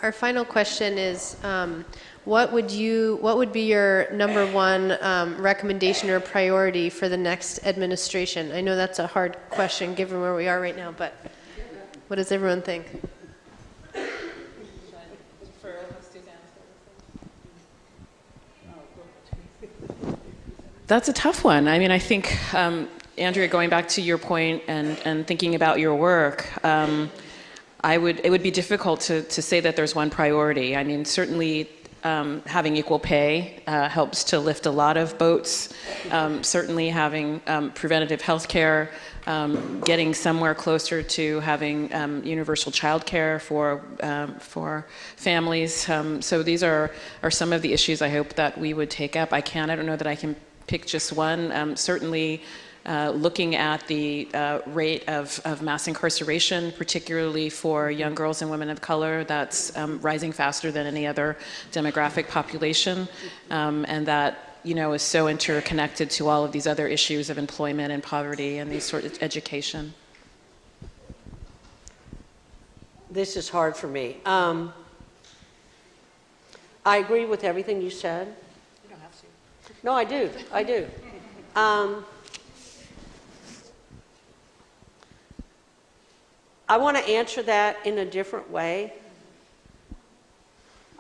Our final question is, what would be your number one recommendation or priority for the next administration? I know that's a hard question given where we are right now, but what does everyone think? That's a tough one. I mean, I think, Andrea, going back to your point and thinking about your work, it would be difficult to say that there's one priority. I mean, certainly having equal pay helps to lift a lot of boats. Certainly having preventative health care, getting somewhere closer to having universal child care for families. So these are some of the issues I hope that we would take up. I don't know that I can pick just one. Certainly looking at the rate of mass incarceration, particularly for young girls and women of color, that's rising faster than any other demographic population, and that is so interconnected to all of these other issues of employment and poverty and these sort of education. This is hard for me. I agree with everything you said. You don't have to. No, I do. I want to answer that in a different way.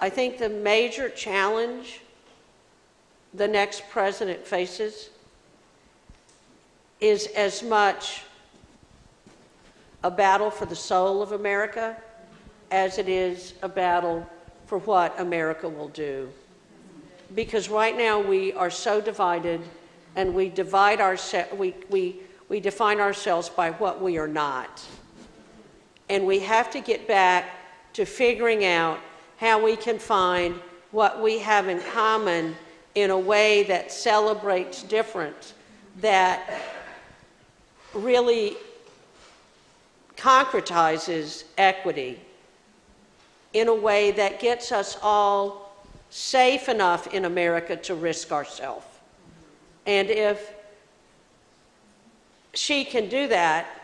I think the major challenge the next president faces is as much a battle for the soul of America as it is a battle for what America will do. Because right now we are so divided, and we define ourselves by what we are not. And we have to get back to figuring out how we can find what we have in common in a way that celebrates difference, that really concretizes equity in a way that gets us all safe enough in America to risk ourselves. And if she can do that,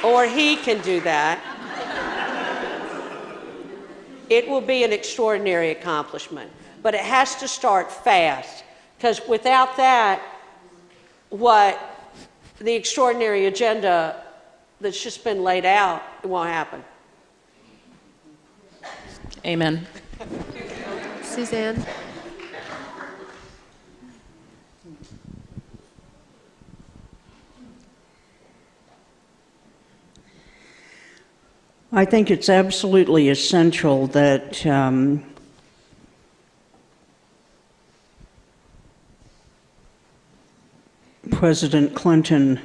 or he can do that, it will be an extraordinary accomplishment. But it has to start fast, because without that, what the extraordinary agenda that's just been laid out, it won't happen. Amen. Suzan? I think it's absolutely essential that President Clinton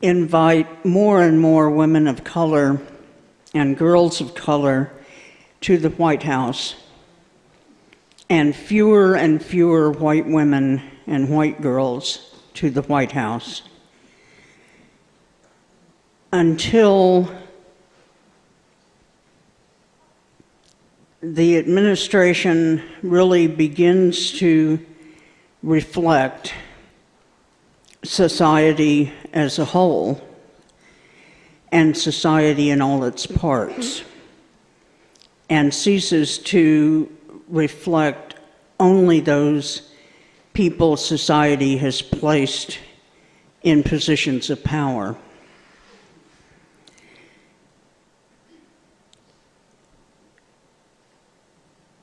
invite more and more women of color and girls of color to the White House, and fewer white women and white girls to the White House, until the administration really begins to reflect society as a whole and society in all its parts, and ceases to reflect only those people society has placed in positions of power.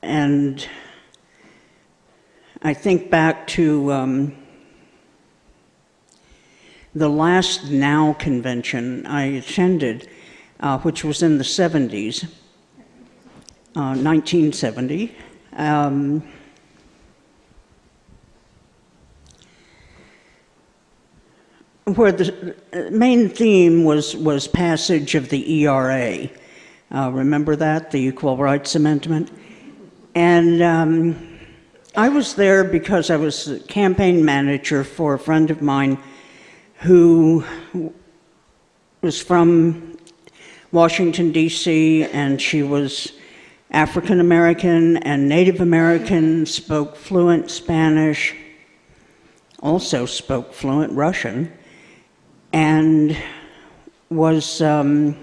And I think back to the last NOW convention I attended, which was in the 70s, 1970. Where the main theme was passage of the ERA. Remember that, the Equal Rights Amendment? And I was there because I was a campaign manager for a friend of mine who was from Washington, D.C., and she was African American and Native American, spoke fluent Spanish, also spoke fluent Russian and was the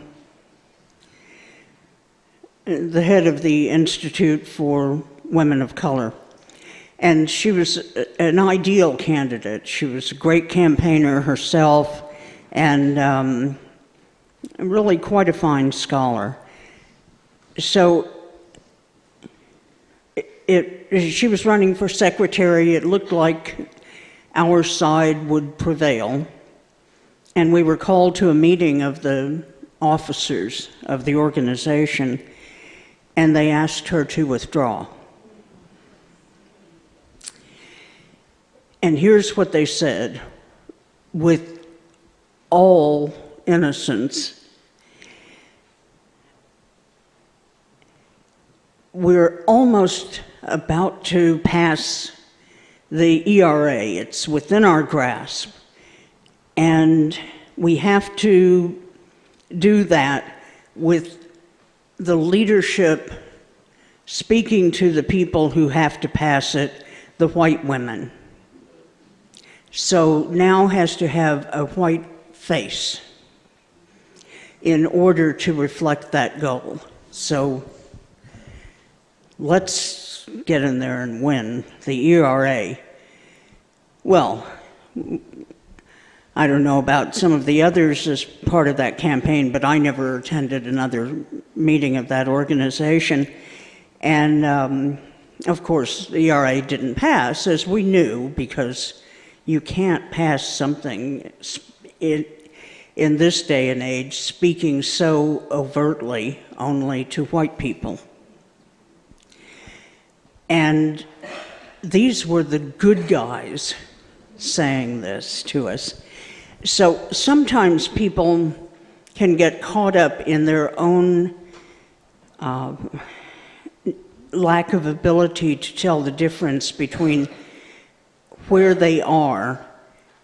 head of the Institute for Women of Color. And she was an ideal candidate. She was a great campaigner herself and really quite a fine scholar. So she was running for secretary. It looked like our side would prevail. And we were called to a meeting of the officers of the organization, and they asked her to withdraw. And here's what they said, with all innocence: we're almost about to pass the ERA. It's within our grasp. And we have to do that with the leadership speaking to the people who have to pass it, the white women. So now has to have a white face in order to reflect that goal. So let's get in there and win the ERA. Well, I don't know about some of the others as part of that campaign, but I never attended another meeting of that organization. And of course, the ERA didn't pass, as we knew, because you can't pass something in this day and age speaking so overtly only to white people. And these were the good guys saying this to us. So sometimes people can get caught up in their own lack of ability to tell the difference between where they are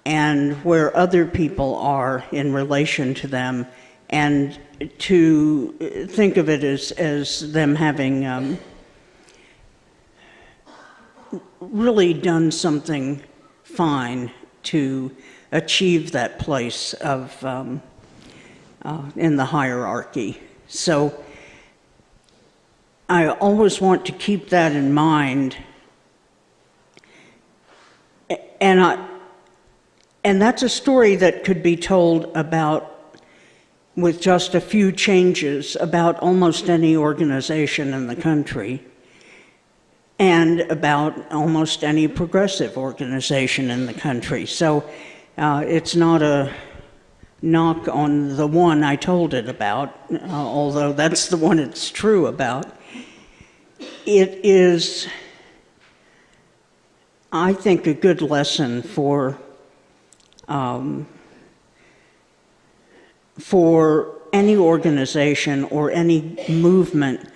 and where other people are in relation to them, and to think of it as them having really done something fine to achieve that place of in the hierarchy. So I always want to keep that in mind. And that's a story that could be told about, with just a few changes, about almost any organization in the country, and about almost any progressive organization in the country. So it's not a knock on the one I told it about, although that's the one it's true about. It is, I think, a good lesson for any organization or any movement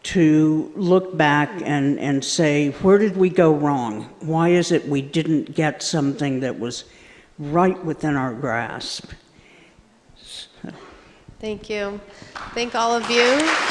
to look back and say, where did we go wrong? Why is it we didn't get something that was right within our grasp? Thank you. Thank all of you.